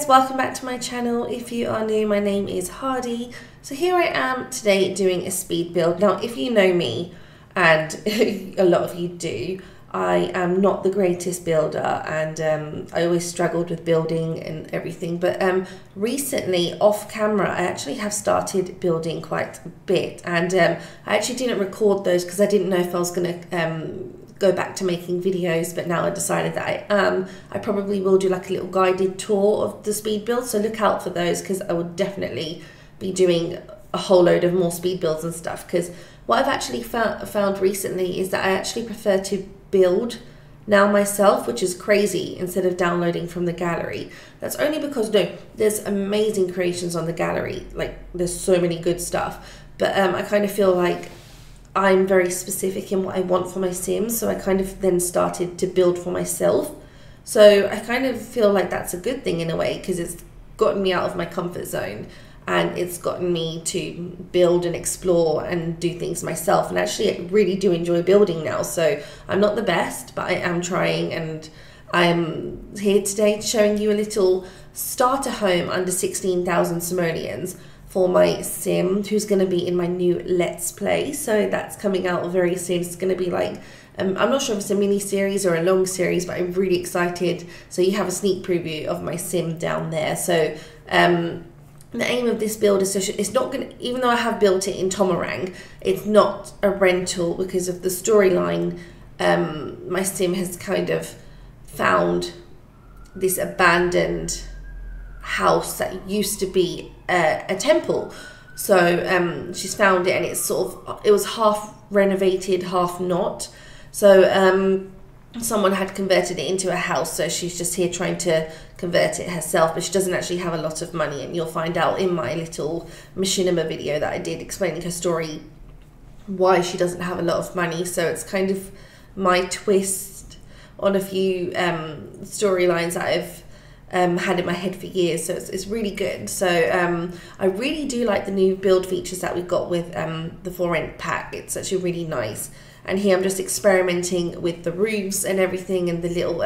guys, welcome back to my channel. If you are new, my name is Hardy. So here I am today doing a speed build. Now if you know me, and a lot of you do, I am not the greatest builder, and I always struggled with building and everything, but recently off camera I actually have started building quite a bit, and I actually didn't record those because I didn't know if I was going to go back to making videos, but now I decided that I probably will do like a little guided tour of the speed build, so look out for those because I will definitely be doing a whole load of more speed builds and stuff. Because what I've actually found recently is that I actually prefer to build now myself, which is crazy, instead of downloading from the gallery. That's only because there's amazing creations on the gallery, like there's so many good stuff, but I kind of feel like I'm very specific in what I want for my Sims, so I kind of then started to build for myself. So I kind of feel like that's a good thing in a way, because it's gotten me out of my comfort zone and it's gotten me to build and explore and do things myself. And actually I really do enjoy building now. So I'm not the best, but I am trying, and I'm here today showing you a little starter home under 16,000 simoleons for my Sim, who's going to be in my new Let's Play. So that's coming out very soon. It's going to be like, I'm not sure if it's a mini series or a long series, but I'm really excited. So you have a sneak preview of my Sim down there. So the aim of this build is it's not going to, even though I have built it in Tomarang, it's not a rental because of the storyline. My Sim has kind of found this abandoned house that used to be a temple. So she's found it, and it's it was half renovated, half not. So someone had converted it into a house, so she's just here trying to convert it herself, but she doesn't actually have a lot of money, and you'll find out in my little machinima video that I did explaining her story why she doesn't have a lot of money. So it's kind of my twist on a few storylines that I've had in my head for years, so it's really good. So I really do like the new build features that we got with the For Rent pack. It's actually really nice. And here I'm just experimenting with the roofs and everything, and the little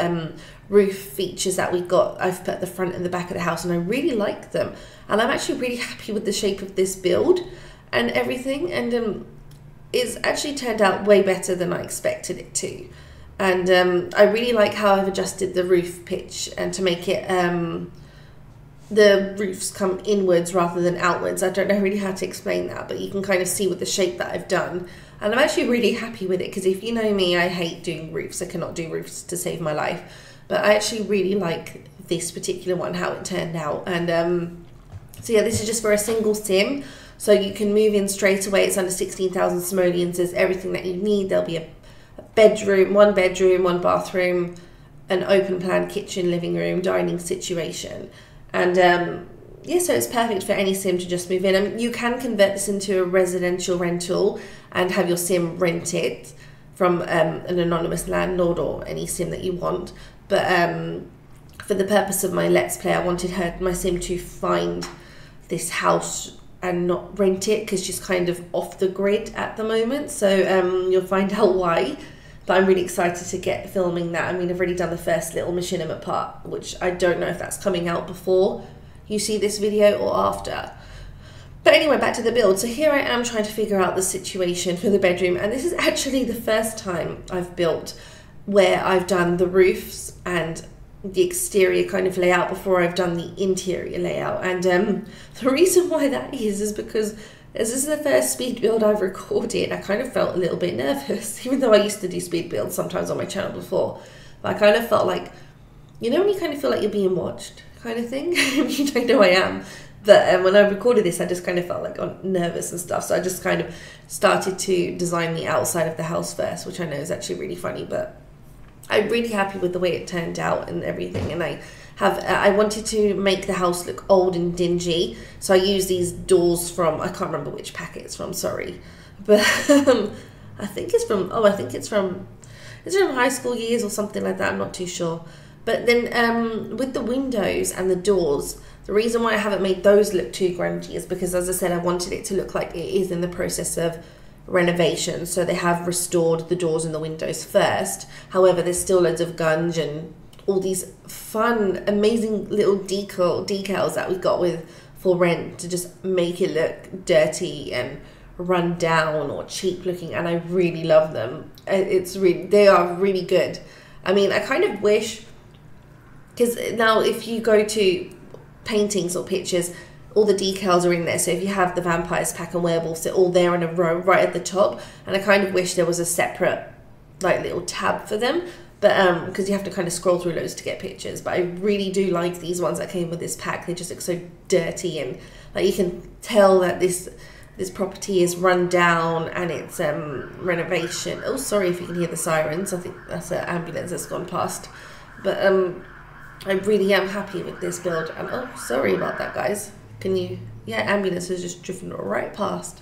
roof features that we got. I've put at the front and the back of the house, and I really like them. And I'm actually really happy with the shape of this build and everything. And it's actually turned out way better than I expected it to. And I really like how I've adjusted the roof pitch, and to make it the roofs come inwards rather than outwards. I don't know really how to explain that, but you can kind of see with the shape that I've done. And I'm actually really happy with it, because if you know me, I hate doing roofs. I cannot do roofs to save my life. But I actually really like this particular one, how it turned out. And so yeah, this is just for a single Sim. So you can move in straight away. It's under 16,000 simoleons. There's everything that you need. There'll be a bedroom, one bathroom, an open plan kitchen, living room, dining situation. And yeah, so it's perfect for any Sim to just move in. And you can convert this into a residential rental and have your Sim rent it from an anonymous landlord or any Sim that you want. But for the purpose of my Let's Play, I wanted my Sim to find this house and not rent it, because she's kind of off the grid at the moment. So you'll find out why. But I'm really excited to get filming that. I mean, I've already done the first little machinima part, which I don't know if that's coming out before you see this video or after. But anyway, back to the build. So here I am trying to figure out the situation for the bedroom, and this is actually the first time I've built where I've done the roofs and the exterior kind of layout before I've done the interior layout. And the reason why that is because as this is the first speed build I've recorded, I kind of felt a little bit nervous, even though I used to do speed builds sometimes on my channel before. But I kind of felt like, you know when you kind of feel like you're being watched kind of thing? You don't know I am. But when I recorded this, I just kind of felt like nervous and stuff. So I just kind of started to design the outside of the house first, which I know is actually really funny. But I'm really happy with the way it turned out and everything. And I wanted to make the house look old and dingy. So I used these doors from, I can't remember which packet it's from, sorry. But I think it's from high school years or something like that. I'm not too sure. But then with the windows and the doors, the reason why I haven't made those look too grungy is because, as I said, I wanted it to look like it is in the process of renovation. So they have restored the doors and the windows first. However, there's still loads of gunge and all these fun, amazing little decals that we got with For Rent to just make it look dirty and run down or cheap looking, and I really love them. They are really good. I mean, I kind of wish, because now if you go to paintings or pictures, all the decals are in there. So if you have the vampires pack and werewolves, they're all there in a row right at the top, and I kind of wish there was a separate like little tab for them, but because you have to kind of scroll through loads to get pictures. But I really do like these ones that came with this pack. They just look so dirty, and like you can tell that this property is run down and it's renovation. Oh, sorry if you can hear the sirens. I think that's an ambulance that's gone past. But I really am happy with this build. And oh, sorry about that, guys. Can you? Yeah, ambulance has just driven right past.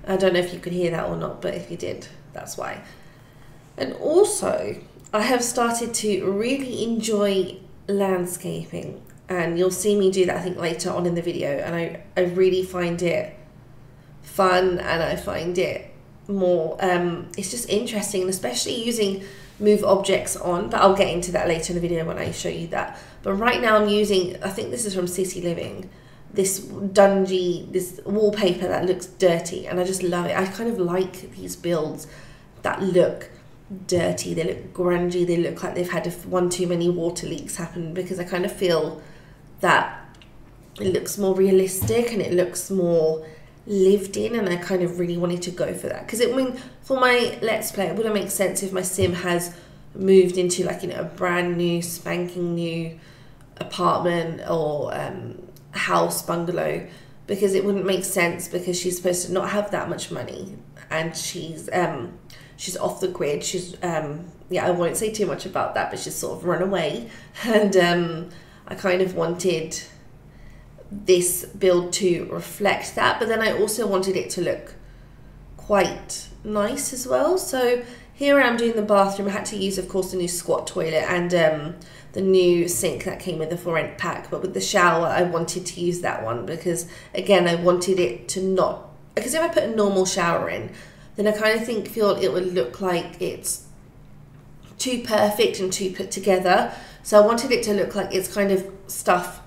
I don't know if you could hear that or not, but if you did, that's why. And also, I have started to really enjoy landscaping, and you'll see me do that I think later on in the video, and I really find it fun, and I find it more it's just interesting, and especially using move objects on, but I'll get into that later in the video when I show you that. But right now I'm using, I think this is from City Living, this dungy, this wallpaper that looks dirty, and I just love it. I kind of like these builds that look dirty, they look grungy, they look like they've had one too many water leaks happen, because I kind of feel that it looks more realistic and it looks more lived in, and I kind of really wanted to go for that, because I mean, for my Let's Play, it wouldn't make sense if my sim has moved into like, you know, a brand new spanking new apartment or house, bungalow, because it wouldn't make sense, because she's supposed to not have that much money, and she's off the grid. She's yeah, I won't say too much about that, but she's sort of run away, and I kind of wanted this build to reflect that, but then I also wanted it to look quite nice as well. So here I am doing the bathroom. I had to use, of course, the new squat toilet and the new sink that came with the For Rent pack, but with the shower I wanted to use that one, because again I wanted it to not, because if I put a normal shower in, then I kind of feel it would look like it's too perfect and too put together. So I wanted it to look like it's kind of stuff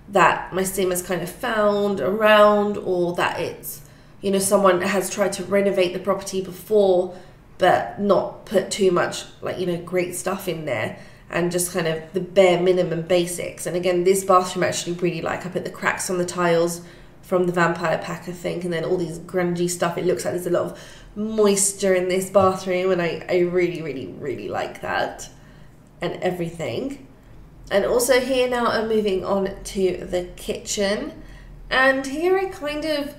that my sim has kind of found around, or that it's, you know, someone has tried to renovate the property before but not put too much, like, you know, great stuff in there, and just kind of the bare minimum basics. And again, this bathroom I actually really like. I put the cracks on the tiles from the vampire pack, I think, and then all these grungy stuff. It looks like there's a lot of moisture in this bathroom, and I really like that and everything. And also here now I'm moving on to the kitchen, and here I kind of,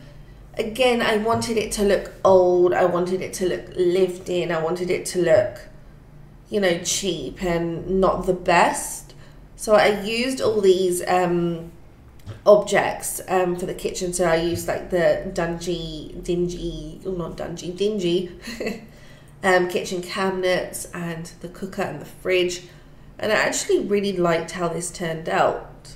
again, I wanted it to look old, I wanted it to look lived in, I wanted it to look, you know, cheap and not the best. So I used all these objects for the kitchen. So I used like the dingy kitchen cabinets and the cooker and the fridge, and I actually really liked how this turned out.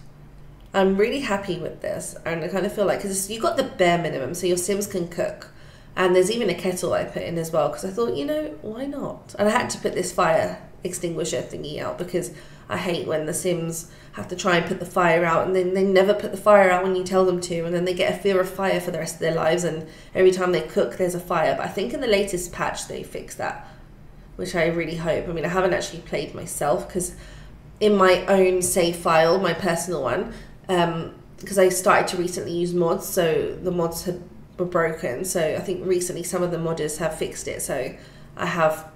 I'm really happy with this, and I kind of feel like, because you got the bare minimum, so your Sims can cook, and there's even a kettle I put in as well, because I thought, you know, why not? And I had to put this fire extinguisher thingy out, because I hate when the Sims have to try and put the fire out, and then they never put the fire out when you tell them to, and then they get a fear of fire for the rest of their lives, and every time they cook there's a fire. But I think in the latest patch they fixed that, which I really hope. I mean, I haven't actually played myself, because in my own save file, my personal one, because I started to recently use mods, so the mods were broken, so I think recently some of the modders have fixed it, so I have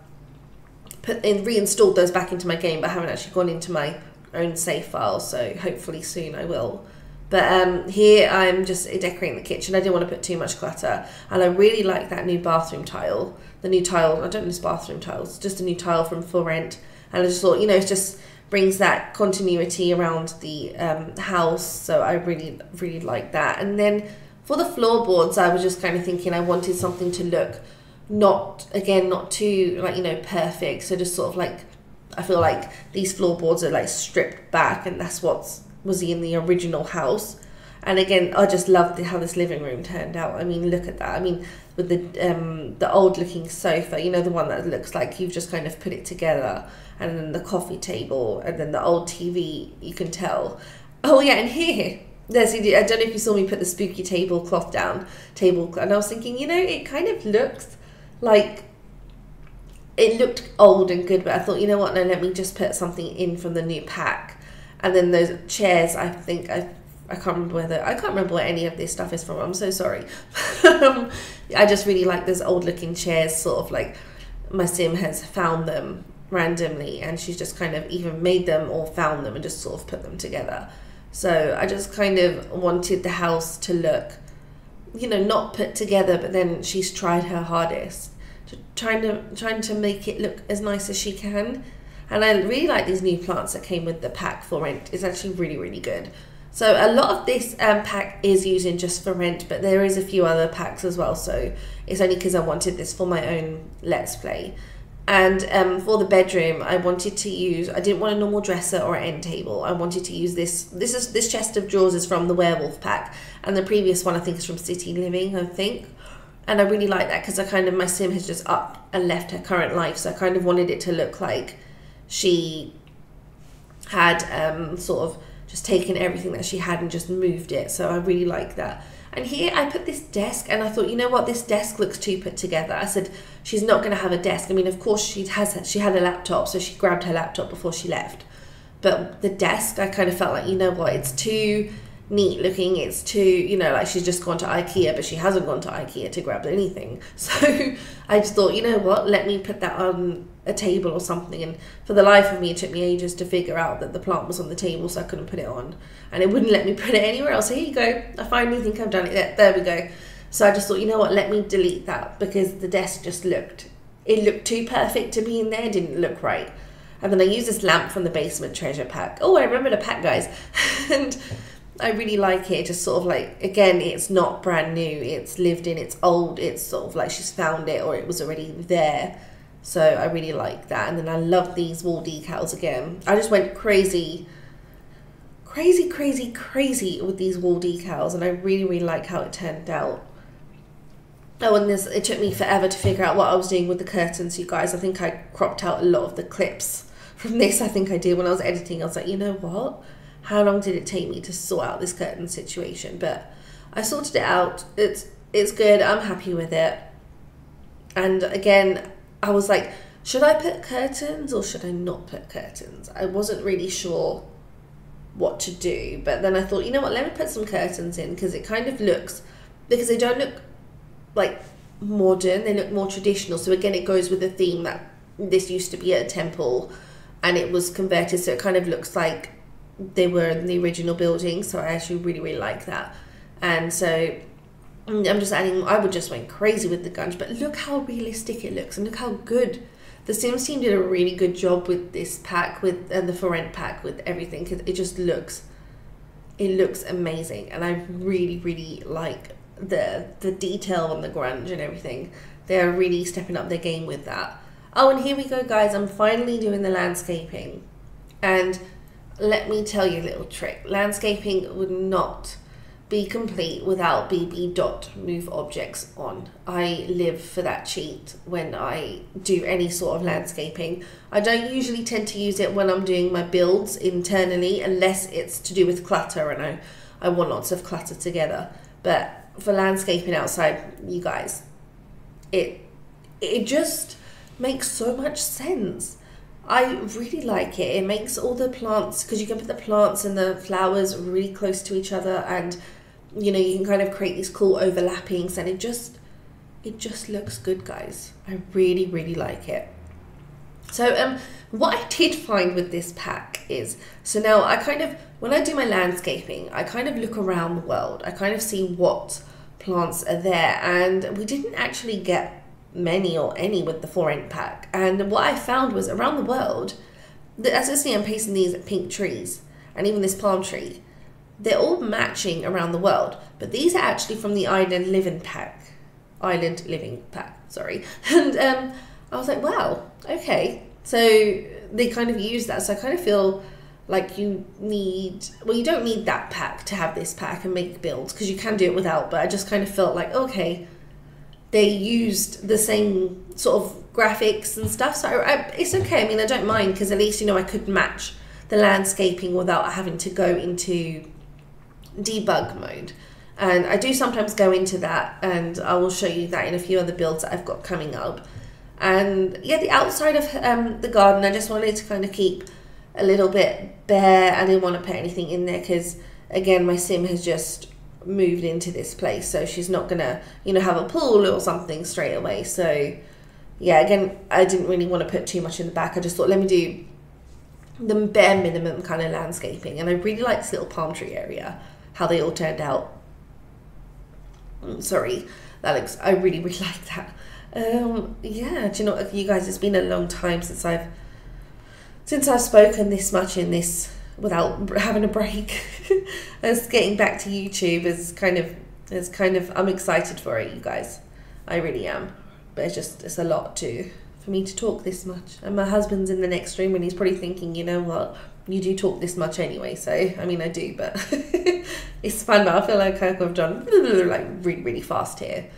reinstalled those back into my game, but I haven't actually gone into my own save file, so hopefully soon I will. But here I'm just decorating the kitchen. I didn't want to put too much clutter, and I really like that new bathroom tile. The new tile, I don't know, this bathroom tile, it's just a new tile from For Rent, and I just thought, you know, it just brings that continuity around the house, so I really like that. And then for the floorboards, I was just kind of thinking I wanted something to look not too, like, you know, perfect, so just sort of like, I feel like these floorboards are like stripped back, and that's what was in the original house. And again, I just loved how this living room turned out. I mean, look at that. I mean, with the old looking sofa, you know, the one that looks like you've just kind of put it together, and then the coffee table, and then the old TV, you can tell. Oh yeah, and here, there's, I don't know if you saw me put the spooky tablecloth down, and I was thinking, you know, it kind of looks like, it looked old and good, but I thought, you know what, no, let me just put something in from the new pack. And then those chairs, I think, I can't remember where any of this stuff is from, I'm so sorry. I just really like those old looking chairs, sort of like my sim has found them randomly, and she's just kind of either made them or found them and just sort of put them together. So I just kind of wanted the house to look, you know, not put together, but then she's tried her hardest to trying to make it look as nice as she can. And I really like these new plants that came with the pack for rent. It's actually really, really good. So a lot of this pack is using just for rent, but there is a few other packs as well. So it's only because I wanted this for my own Let's Play. And for the bedroom, I wanted to use, I didn't want a normal dresser or an end table. I wanted to use this chest of drawers is from the Werewolf pack. And the previous one I think is from City Living, I think. And I really like that because I kind of, my sim has just up and left her current life. So I kind of wanted it to look like she had sort of just taken everything that she had and just moved it. So I really like that. And here I put this desk, and I thought, you know what, this desk looks too put together. I said, she's not going to have a desk. I mean, of course she had a laptop, so she grabbed her laptop before she left. But the desk, I kind of felt like, you know what, it's too neat looking. It's too, you know, like she's just gone to IKEA, but she hasn't gone to IKEA to grab anything. So I just thought, you know what, let me put that on a table or something. And for the life of me, it took me ages to figure out that the plant was on the table, so I couldn't put it on, and it wouldn't let me put it anywhere else. So here you go, I finally think I've done it. There we go. So I just thought, you know what, let me delete that, because the desk just looked too perfect to be in there. It didn't look right. And then I used this lamp from the basement treasure pack. Oh, I remember the pack, guys. And I really like it. Just sort of like, again, it's not brand new, it's lived in, it's old, it's sort of like she's found it or it was already there. So I really like that. And then I love these wall decals again. I just went crazy with these wall decals, and I really, really like how it turned out. Oh, and it took me forever to figure out what I was doing with the curtains, you guys. I think I cropped out a lot of the clips from this. I think I did when I was editing. I was like, you know what? How long did it take me to sort out this curtain situation? But I sorted it out. It's good. I'm happy with it. And again, I was like, should I put curtains or should I not put curtains? I wasn't really sure what to do. But then I thought, you know what? Let me put some curtains in, because it kind of looks, because they don't look like modern, they look more traditional. So again, it goes with the theme that this used to be a temple and it was converted, so it kind of looks like they were in the original building. So I actually really, really like that. And so I'm just adding, I would just went crazy with the gunge, but look how realistic it looks, and look how good the Sims team did a really good job with this pack, with the for rent pack, with everything, because it just looks, it looks amazing. And I really, really like the detail on the grunge and everything. They're really stepping up their game with that. Oh, and here we go, guys, I'm finally doing the landscaping. And let me tell you a little trick. Landscaping would not be complete without BB dot move objects on. I live for that cheat when I do any sort of landscaping. I don't usually tend to use it when I'm doing my builds internally, unless it's to do with clutter and I want lots of clutter together. But for landscaping outside, you guys, it just makes so much sense. I really like it. It makes all the plants, because you can put the plants and the flowers really close to each other, and you know, you can kind of create these cool overlappings, and it just looks good, guys. I really, really like it. So what I did find with this pack is, so now I kind of, when I do my landscaping, I kind of look around the world. I kind of see what plants are there, and we didn't actually get many or any with the for rent pack. And what I found was, around the world, as you see, I'm pasting these pink trees and even this palm tree, they're all matching around the world, but these are actually from the Island Living pack, sorry. And I was like, wow, okay, so they kind of use that. So I kind of feel like you need, well, you don't need that pack to have this pack and make builds, because you can do it without, but I just kind of felt like, okay, they used the same sort of graphics and stuff, so it's okay. I mean, I don't mind, because at least, you know, I could match the landscaping without having to go into debug mode. And I do sometimes go into that, and I will show you that in a few other builds that I've got coming up. And yeah, the outside of the garden, I just wanted to kind of keep a little bit bare. I didn't want to put anything in there because, again, my sim has just moved into this place, so she's not gonna, you know, have a pool or something straight away. So yeah, again, I didn't really want to put too much in the back. I just thought, let me do the bare minimum kind of landscaping. And I really like this little palm tree area, how they all turned out. Sorry, that looks, I really like that. Yeah, do you know what, you guys, it's been a long time since I've spoken this much in this without having a break. As getting back to YouTube is kind of, I'm excited for it, you guys. I really am. But it's a lot for me to talk this much. And my husband's in the next room, and he's probably thinking, you know what, you do talk this much anyway. So, I mean, I do, but it's fun. But I feel like I've done like really, really fast here.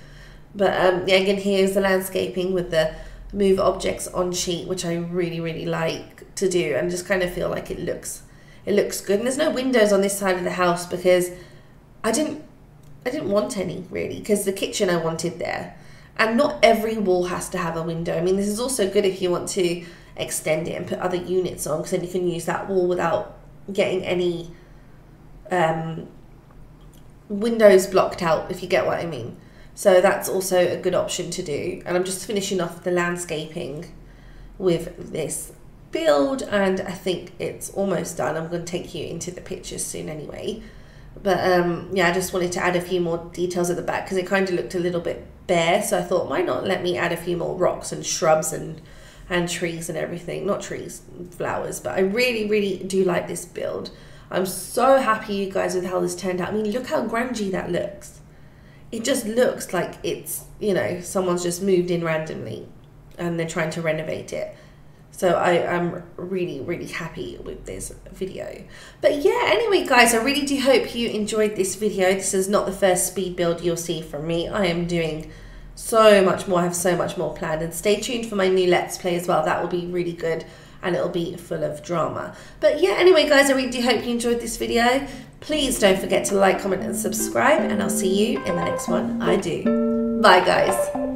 But yeah, again, here's the landscaping with the move objects on sheet, which I really, really like to do, and just kind of feel like it looks good. And there's no windows on this side of the house because I didn't want any, really, because the kitchen I wanted there. And not every wall has to have a window. I mean, this is also good if you want to extend it and put other units on, because then you can use that wall without getting any windows blocked out, if you get what I mean. So that's also a good option to do. And I'm just finishing off the landscaping with this build, and I think it's almost done. I'm going to take you into the pictures soon anyway. But yeah, I just wanted to add a few more details at the back because it kind of looked a little bit bare. So I thought, why not let me add a few more rocks and shrubs and trees and everything. Not trees, flowers. But I really, really do like this build. I'm so happy, you guys, with how this turned out. I mean, look how grungy that looks. It just looks like it's, you know, someone's just moved in randomly and they're trying to renovate it. So I am really, really happy with this video. But yeah, anyway, guys, I really do hope you enjoyed this video. This is not the first speed build you'll see from me. I am doing so much more. I have so much more planned. And stay tuned for my new Let's Play as well. That will be really good, and it'll be full of drama. But yeah, anyway, guys, I really do hope you enjoyed this video. Please don't forget to like, comment, and subscribe, and I'll see you in the next one I do. Bye, guys.